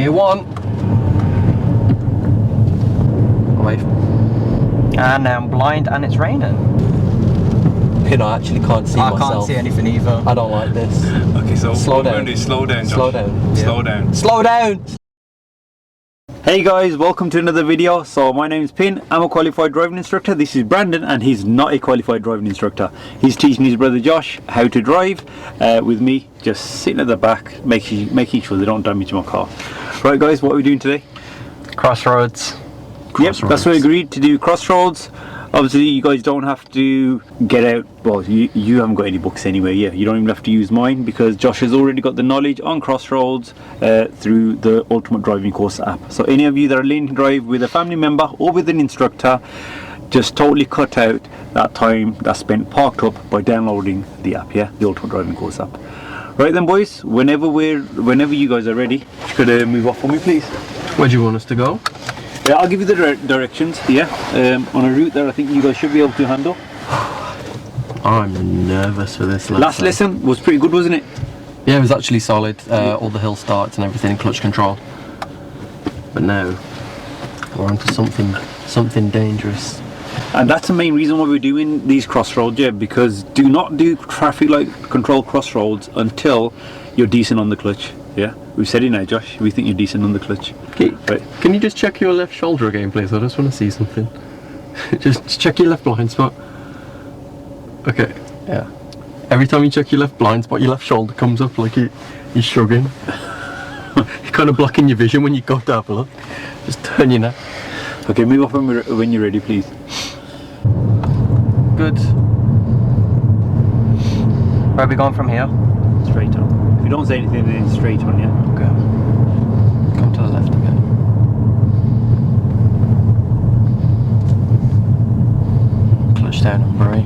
gear 1. Away. And now I'm blind and it's raining. You know, I actually can't see myself. I can't see anything either. I don't like this. Okay, so slow down. We're going to do slow down, Josh. Slow down. Slow down. Slow down! Hey guys, welcome to another video. So my name is Pin, I'm a qualified driving instructor. This is Brandon and he's not a qualified driving instructor. He's teaching his brother Josh how to drive with me, just sitting at the back making sure they don't damage my car. Right guys, what are we doing today? Crossroads. Yep, that's what we agreed to do, Crossroads. Obviously you guys don't have to get out, well you haven't got any books anyway, yeah, you don't even have to use mine because Josh has already got the knowledge on Crossroads through the Ultimate Driving Course app. So any of you that are learning to drive with a family member or with an instructor, just totally cut out that time that's spent parked up by downloading the app, yeah, the Ultimate Driving Course app. Right then boys, whenever you guys are ready, you could move off for me please. Where do you want us to go? Yeah, I'll give you the directions, yeah, on a route that I think you guys should be able to handle. I'm nervous for this lesson. Last lesson was pretty good, wasn't it? Yeah, it was actually solid. All the hill starts and everything, clutch control. But now, we're on to something dangerous. And that's the main reason why we're doing these crossroads, yeah, because do not do traffic light control crossroads until you're decent on the clutch, yeah? We've said it now, Josh, we think you're decent on the clutch. Okay. Right. Can you just check your left shoulder again, please? I just want to see something. just check your left blind spot. Okay, yeah. Every time you check your left blind spot, your left shoulder comes up like you're shrugging. You're kind of blocking your vision when you go to have a look. Just turn your neck. Okay, move off when you're ready, please. Good. Where are we going from here? Straight on. If you don't say anything, then it's straight on, yeah? Okay. Come to the left again. Clutch down and brake.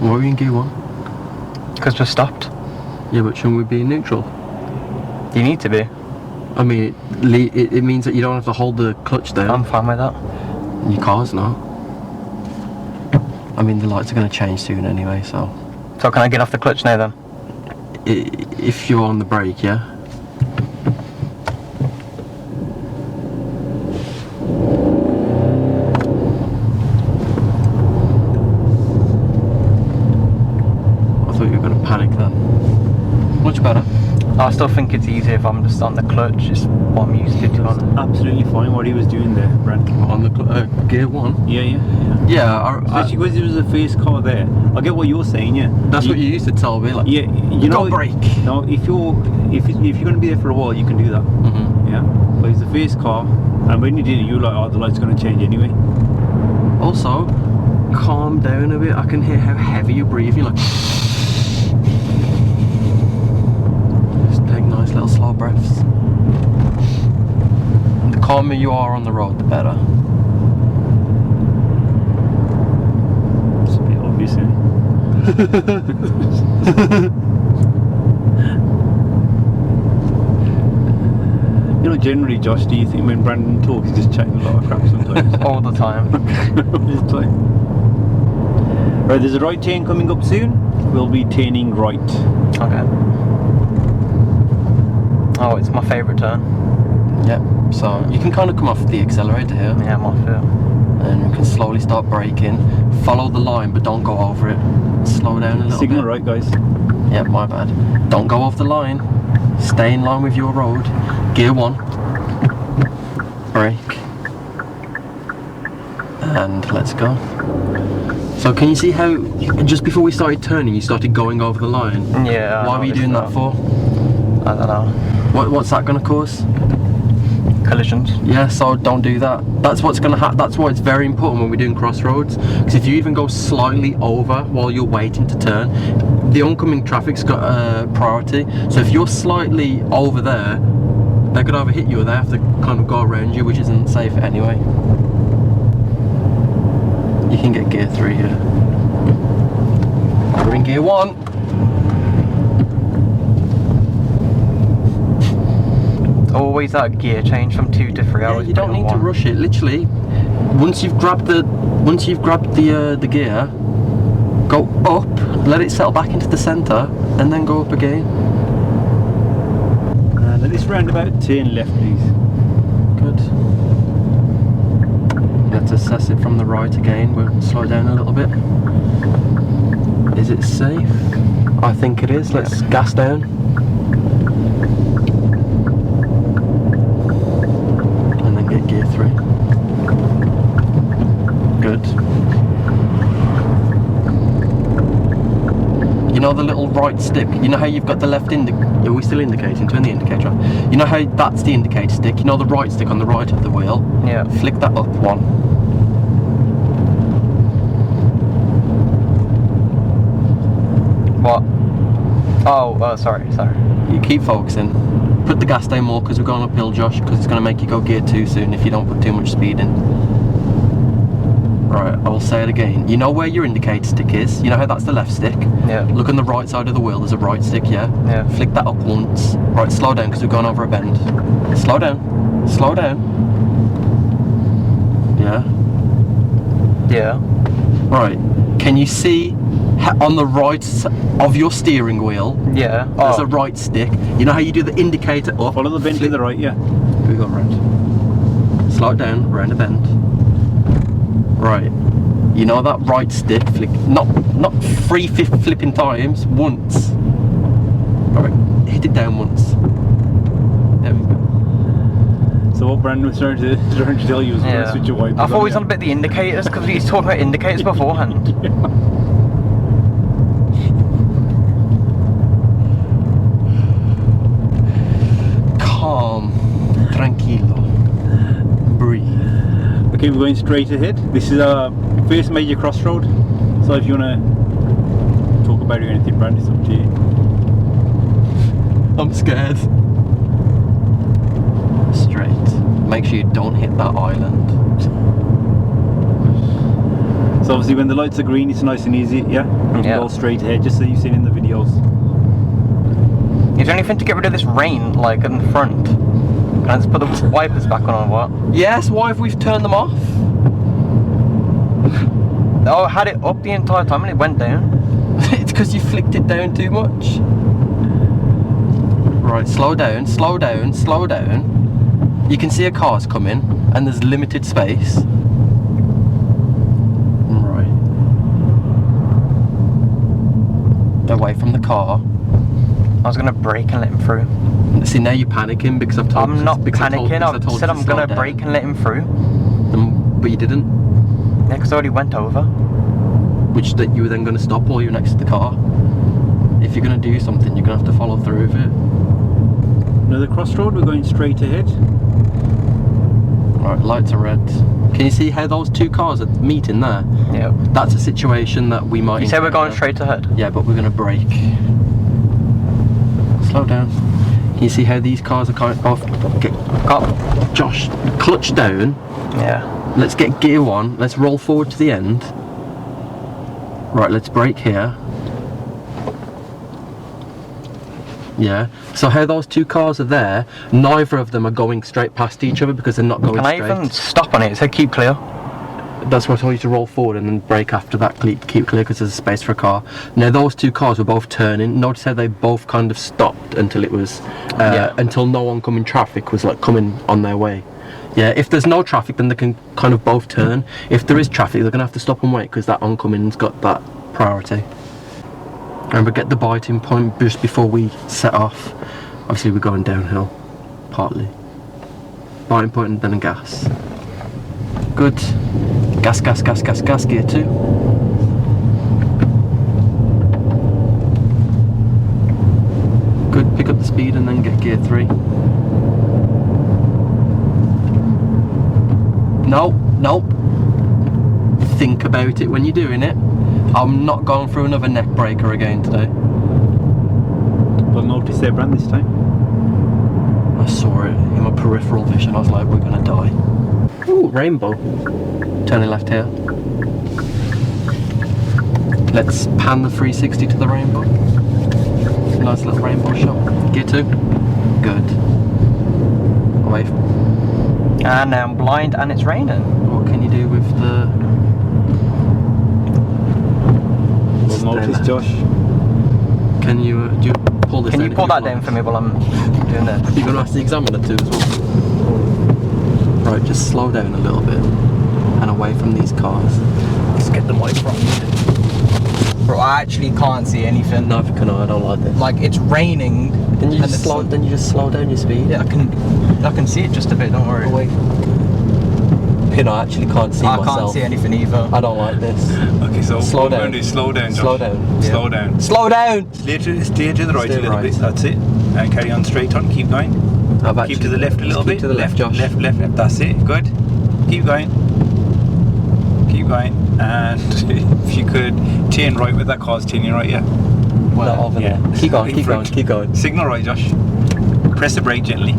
Why are we in gear 1? Because we're stopped. Yeah, but shouldn't we be in neutral? You need to be. I mean, it means that you don't have to hold the clutch down. I'm fine with that. Your car's not. I mean, the lights are going to change soon anyway, so... So can I get off the clutch now then? If you're on the brake, yeah? I thought you were going to panic then. Much better. I still think it's easier if I'm just on the clutch, it's what I'm used to doing. Absolutely fine what he was doing there, Brandon. On the gear 1? Yeah. Yeah, especially because it was the first car there. I get what you're saying, yeah. That's what you used to tell me, like, yeah, you know, brake. No, if you're going to be there for a while, you can do that. Mm-hmm. Yeah, but it's the first car, and when you did it, you were like, oh, the light's going to change anyway. Also, calm down a bit. I can hear how heavy you breathe. You're like, just take nice little slow breaths. The calmer you are on the road, the better. It's a bit obvious, isn't it? You know, generally, Josh, do you think when Brandon talks, he's just chatting a lot of crap sometimes? All the time. All the time. Right, there's a right turn coming up soon. We'll be turning right. Okay. Oh, it's my favourite turn. Yep, so you can kind of come off the accelerator here. Yeah, I'm off here. And we can slowly start braking. Follow the line, but don't go over it. Slow down a little Signal bit. right, guys. Yep, my bad. Don't go off the line. Stay in line with your road. Gear 1. Brake. And let's go. So can you see how just before we started turning you started going over the line? Yeah. Why were you doing that for? I don't know. What's that going to cause? Collisions. Yeah, so don't do that. That's what's going to happen. That's why it's very important when we're doing crossroads, because if you even go slightly over while you're waiting to turn, the oncoming traffic's got priority. So if you're slightly over there, they could either hit you or they have to kind of go around you, which isn't safe anyway. You can get gear 3 here. We're in gear 1. Always that gear change from 2 to 3 hours. Yeah, you don't need to rush it. Literally, once you've grabbed the gear, go up let it settle back into the centre, and then go up again. Let this roundabout turn left, please. Good. Let's assess it from the right again. We'll slow down a little bit. Is it safe? I think it is. Let's gas down. And then get gear 3. Good. You know the little right stick? You know how you've got the left indicator? Are we still indicating? Turn the indicator on. You know how that's the indicator stick? You know the right stick on the right of the wheel? Yeah. Flick that up one. What? Oh, sorry. You keep focusing. Put the gas down more because we're going uphill, Josh, because it's going to make you go gear 2 soon if you don't put too much speed in. Right, I will say it again. You know where your indicator stick is? You know how that's the left stick? Yeah. Look on the right side of the wheel, there's a right stick, yeah? Yeah. Flick that up once. Right, slow down because we're going over a bend. Slow down. Slow down. Yeah? Yeah. Right. Can you see on the right of your steering wheel, Yeah. there's a right stick? You know how you do the indicator up? Follow the bend to the right, yeah. We go round. Slow it down, round a bend. Right. You know that right stick flick, not 3 flipping times, once. Alright, hit it down once. There we go. So what Brandon was trying to tell you was to switch your wipers. I thought he was on a bit of the indicators because he was talking about indicators beforehand. Calm, tranquilo, breathe. Okay, we're going straight ahead. This is our first major crossroad. So if you want to talk about it or anything, Brandon, it's up to you. I'm scared. Straight. Make sure you don't hit that island. So obviously when the lights are green, it's nice and easy, yeah? You can Yeah. go straight ahead, just so you've seen in the videos. Is there anything to get rid of this rain, like in the front? Can I just put the wipers back on or what? Yes, why have we turned them off? Oh, I had it up the entire time and it went down. It's because you flicked it down too much. Right, slow down, slow down, slow down. You can see a car's coming and there's limited space. Right. Away from the car. I was gonna brake and let him through. See, now you're panicking because I've told you. I'm not because panicking. I I told said you to I'm slow gonna down. brake and let him through. But you didn't. Yeah, because I already went over. Which that you were then going to stop while you're next to the car. If you're going to do something, you're going to have to follow through with it. Another crossroad, we're going straight ahead. Right, lights are red. Can you see how those two cars are meeting there? Yeah. That's a situation that we might. You said we're going encounter. straight ahead. Yeah, but we're going to brake. Slow down. Can you see how these cars are kind of Josh, clutch down. Yeah. Let's get gear 1. Let's roll forward to the end. Right, let's brake here. Yeah. So how those two cars are there, neither of them are going straight past each other because they're not going Can straight. I even stop on it? It said keep clear. That's why I told you to roll forward and then brake after that, keep clear because there's a space for a car. Now those two cars were both turning. Notice how they both kind of stopped until it was, until no oncoming traffic was like coming on their way. Yeah, if there's no traffic then they can kind of both turn. If there is traffic they're going to have to stop and wait because that oncoming's got that priority. Remember, get the biting point just before we set off. Obviously we're going downhill, partly. Biting point and then a gas. Good. Gas, gas, gas, gas, gas, gear 2. Good, pick up the speed and then get gear 3. Nope, nope. Think about it when you're doing it. I'm not going through another neck breaker again today. Well, notice there, Brand, this time. I saw it in my peripheral vision. I was like, we're gonna die. Ooh, rainbow. Turning left here. Let's pan the 360 to the rainbow. Nice little rainbow shot. Gear 2. Good. Away. And now I'm blind and it's raining. What can you do with the... notice, Josh. Can you do you pull this? Can you down pull if that want? down for me while I'm doing this? You're gonna ask the examiner too as well. Right, just slow down a little bit and away from these cars. Let's get the mic from you. Bro, I actually can't see anything. Neither can I don't like this. Like it's raining. Then you and just the slow. sun- Then you just slow down your speed. Yeah, I can see it just a bit. Don't worry. Oh, wait. Pin, I actually can't see I myself. can't see anything either. I don't like this. Okay, so Slow what we're down. going to do, slow down, Josh. Slow down. Slow down. Slow down. Steer to the right Steer a little right. bit, that's it. And carry on straight on, keep going. Keep to the left a little bit. Keep to the left, Josh. Left, that's it, good. Keep going. Keep going. And if you could turn right with that car's turning right, yeah. Not over Yeah. there. Keep going, In keep going, front. keep going. Signal right, Josh. Press the brake gently.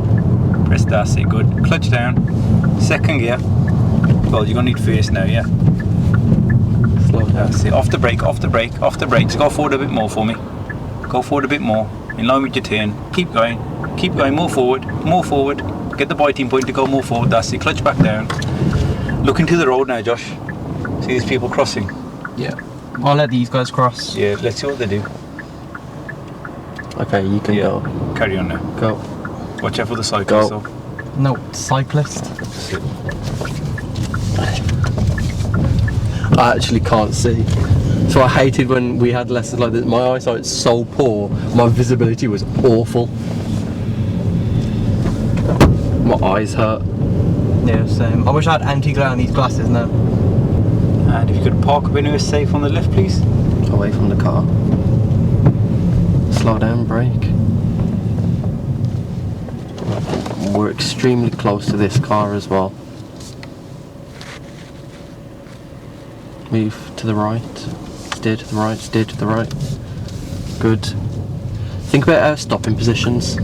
Press that's it, good. Clutch down. Second gear. Well, you're going to need first now, yeah. Slow down. That's it. Off the brake, off the brake, off the brake. So go forward a bit more for me. Go forward a bit more. In line with your turn. Keep going. Keep going. More forward. More forward. Get the biting point to go more forward. That's it. Clutch back down. Look into the road now, Josh. See these people crossing? Yeah. I'll let these guys cross. Yeah, let's see what they do. Okay, you can go. Carry on now. Go. Watch out for the cyclists Go. though. No, cyclist. That's it. I actually can't see. So I hated when we had lessons like this. My eyesight's so poor. My visibility was awful. My eyes hurt. Yeah, same. I wish I had anti-glare on these glasses now. And if you could park up anywhere safe on the left, please. Away from the car. Slow down, brake. We're extremely close to this car as well. Move to the right. Steer to the right, steer to the right. Good. Think about our stopping positions.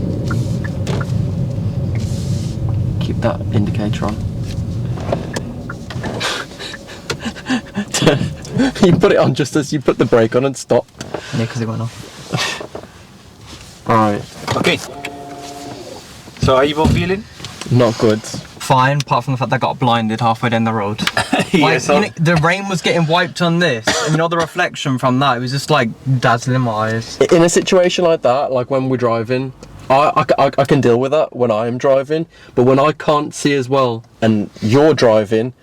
Keep that indicator on. You put it on just as you put the brake on and stop. Yeah, because it went off. Alright, Okay. So how you both feeling? not good. Fine, apart from the fact that I got blinded halfway down the road. Yeah, Like, so you know, the rain was getting wiped on this, and you know the reflection from that, it was just like dazzling my eyes. In a situation like that, like when we're driving, I can deal with that when I am driving, but when I can't see as well and you're driving,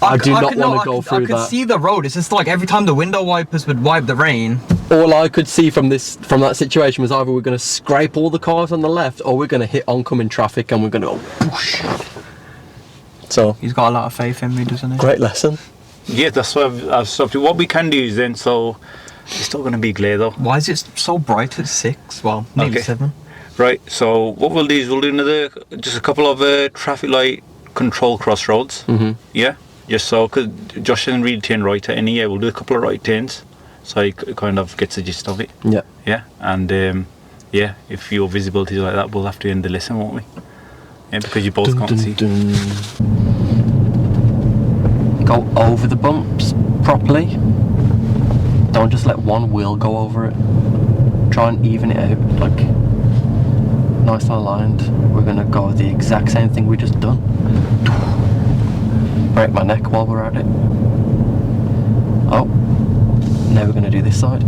I do not want to go through I could that. see the road. It's just like every time the window wipers would wipe the rain. All I could see from that situation was either we're going to scrape all the cars on the left or we're going to hit oncoming traffic and we're going to go whoosh. So, He's got a lot of faith in me, doesn't he? great lesson. yeah, that's why I've stopped you. What we can do is then, so it's still going to be glare though. Why is it so bright at 6? Well, maybe Okay. 7. Right, so what we'll do is we'll do just a couple of traffic light control crossroads. Yeah, just so, because Josh doesn't really turn right at any, yeah, we'll do a couple of right turns. So he kind of gets the gist of it. Yeah. Yeah, and yeah, if your visibility is like that, we'll have to end the lesson, won't we? Yeah, because you both can't see. Go over the bumps properly. Don't just let one wheel go over it. Try and even it out, like nice and aligned. We're gonna go the exact same thing we just done. Break my neck while we're at it. Oh, now we're gonna do this side.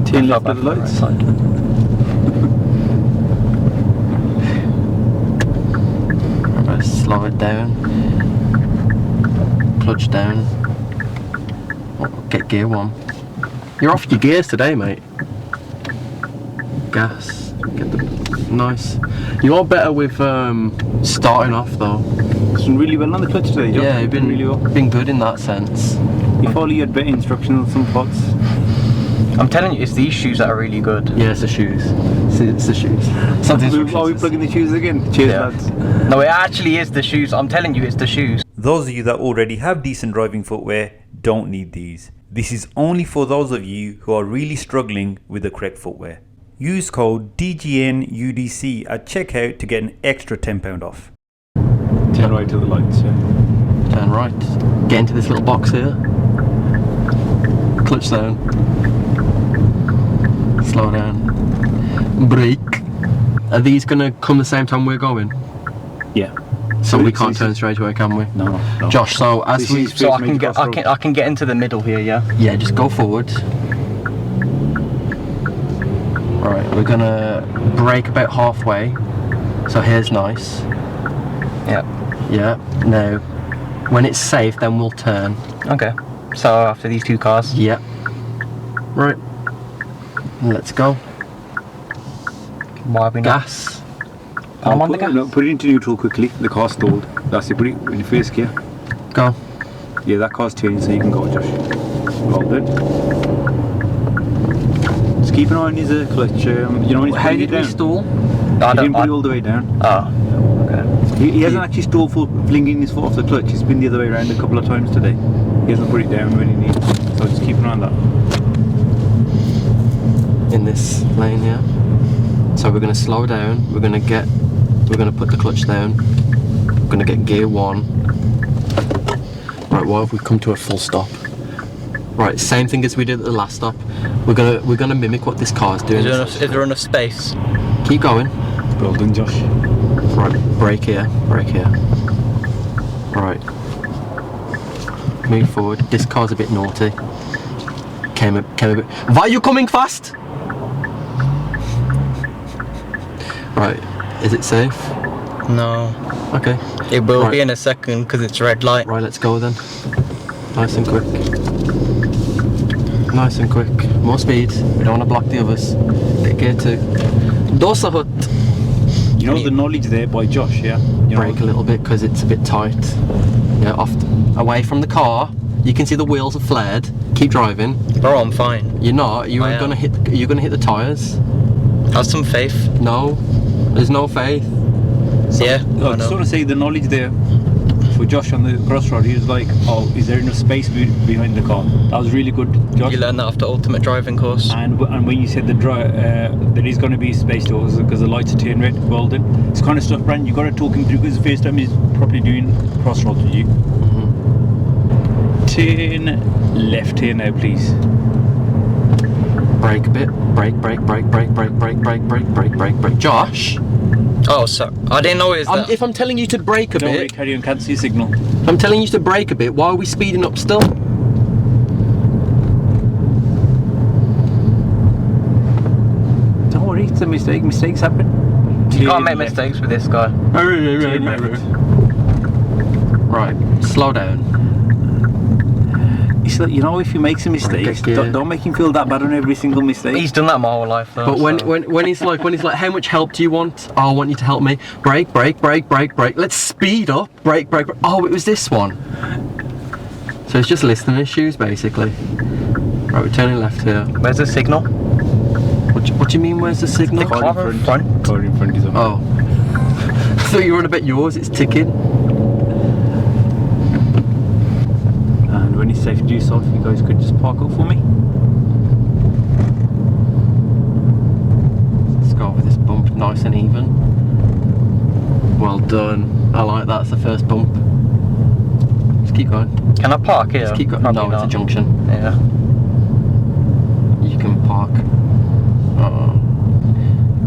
Turn left at the Right lights. side. Right, slow it down. Clutch down. Oh, get gear 1. You're off your gears today, mate. Gas. Get the nice. You are better with starting off though. It's done really well on the clutch today, Josh. Yeah, you've been really well. been good in that sense. You follow your better instructions on some spots. I'm telling you, it's these shoes that are really good. Yeah, it's the shoes. It's the shoes. Something. Are we plugging the shoes again? Cheers, Yeah. lads. No, it actually is the shoes. I'm telling you, it's the shoes. Those of you that already have decent driving footwear don't need these. This is only for those of you who are really struggling with the correct footwear. Use code DGNUDC at checkout to get an extra £10 off. Turn right to the lights, yeah. Turn right. Get into this little box here. Clutch down. Slow down. Brake. Are these gonna come the same time we're going? Yeah. So we can't turn straight away, can we? No. Josh, so as we... So I can get into the middle here, yeah? Yeah, just go forward. Right, we're gonna brake about halfway. So here's nice. Yeah. Yeah, now, when it's safe, then we'll turn. Okay. So after these two cars? Yeah. Right. Let's go. Why are we not? Gas. I'm on the gas. No, put it into neutral quickly. The car's stalled. That's it. Put it in first gear. Go. Yeah, that car's turning, so you can go, Josh. Well done. Just keep an eye on his clutch. You know when he's How putting it did we down. stall? I He didn't put it don't. all the way down. Oh. Okay. He hasn't actually stalled for flinging his foot off the clutch. He's been the other way around a couple of times today. He hasn't put it down when he needs. So just keep an eye on that. In this lane, yeah. So we're gonna slow down. We're gonna put the clutch down. We're gonna get gear 1. Right, why have we come to a full stop? Right, same thing as we did at the last stop. We're gonna mimic what this car's doing. Is there enough space? Keep going. Well done, Josh. Right, brake here. Right. Move forward. This car's a bit naughty. Came a bit. Why are you coming fast? Right, is it safe? No. Okay. It will Right. be in a second because it's red light. Right, let's go then. Nice and quick. Nice and quick. More speed. We don't want to block the others. Get gear 2. Dosa hut. You know the knowledge there by Josh, yeah? You know, Brake a little bit because it's a bit tight. Yeah, away from the car. You can see the wheels are flared. Keep driving. Bro, I'm fine. You're not. You're I am. gonna hit. You're gonna hit the tires. Have some faith. No, there's no faith. Yeah. I I just know. want to say the knowledge there for Josh on the Crossroad. He was like, "Oh, is there enough space behind the car?" That was really good, Josh. You learned that after ultimate driving course. And when you said there is going to be space doors because the lights are turning red, well done. It's kind of stuff, Brand. You got to talk him through because the first time he's probably doing Crossroads with you. Turn left here now, please. Brake a bit. Brake. Josh, Oh, sorry. I didn't know it was that. if I'm telling you to brake a Don't worry, bit, carry on. Can't see signal. I'm telling you to brake a bit. Why are we speeding up still? Don't worry, it's a mistake. Mistakes happen. You can't make Turn left. mistakes with this guy. Turn left. Right, slow down. It's like, you know, if you make some mistakes, Okay, yeah. don't make him feel that bad on every single mistake. He's done that my whole life though. But when so. he's like, how much help do you want? Oh, I want you to help me. Brake. Let's speed up. Brake. Oh, it was this one. So it's just listening issues, basically. Right, we're turning left here. Where's the signal? What do you mean? Where's the signal? The car in front. Car in front is on. Oh, I thought you were on about yours. It's ticking. And when it's safe to do so, if you guys could just park up for me. Let's go over this bump, nice and even. Well done. I like that. It's the first bump. Just keep going. Can I park here? Just keep going. Probably No, it's a not. junction. Yeah. You can park.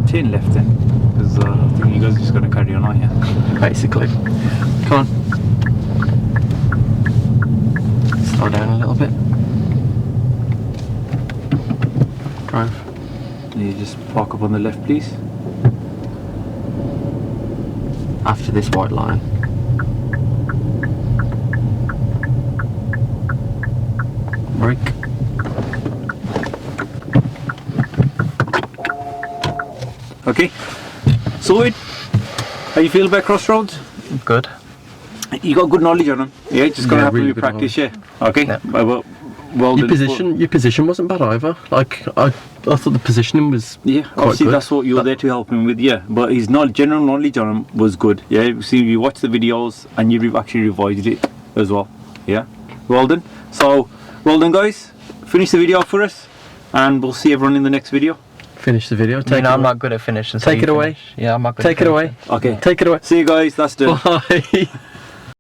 Turn left then, because I think you guys are just going to carry on, aren't you? Basically. Come on. Slow down a little bit. Drive. You just park up on the left, please. After this white line. Brake. Okay. Sorted. How you feel about Crossroads? Good. You got good knowledge on them. Yeah, just got to Yeah, have really to good practice, yeah. Okay. Yeah. Well Your done. position wasn't bad either. Like I thought the positioning was Yeah, quite obviously good. that's what you're there to help him with, yeah. But his general knowledge on him was good. Yeah, see, you watched the videos and you actually revised it as well. Yeah, well done. So, well done, guys. Finish the video for us, and we'll see everyone in the next video. Finish the video. I'm not good at finishing. so Take you it away. finish. Yeah, I'm not good Take at it away. finishing. Okay. Take it away. See you guys. That's done. Bye.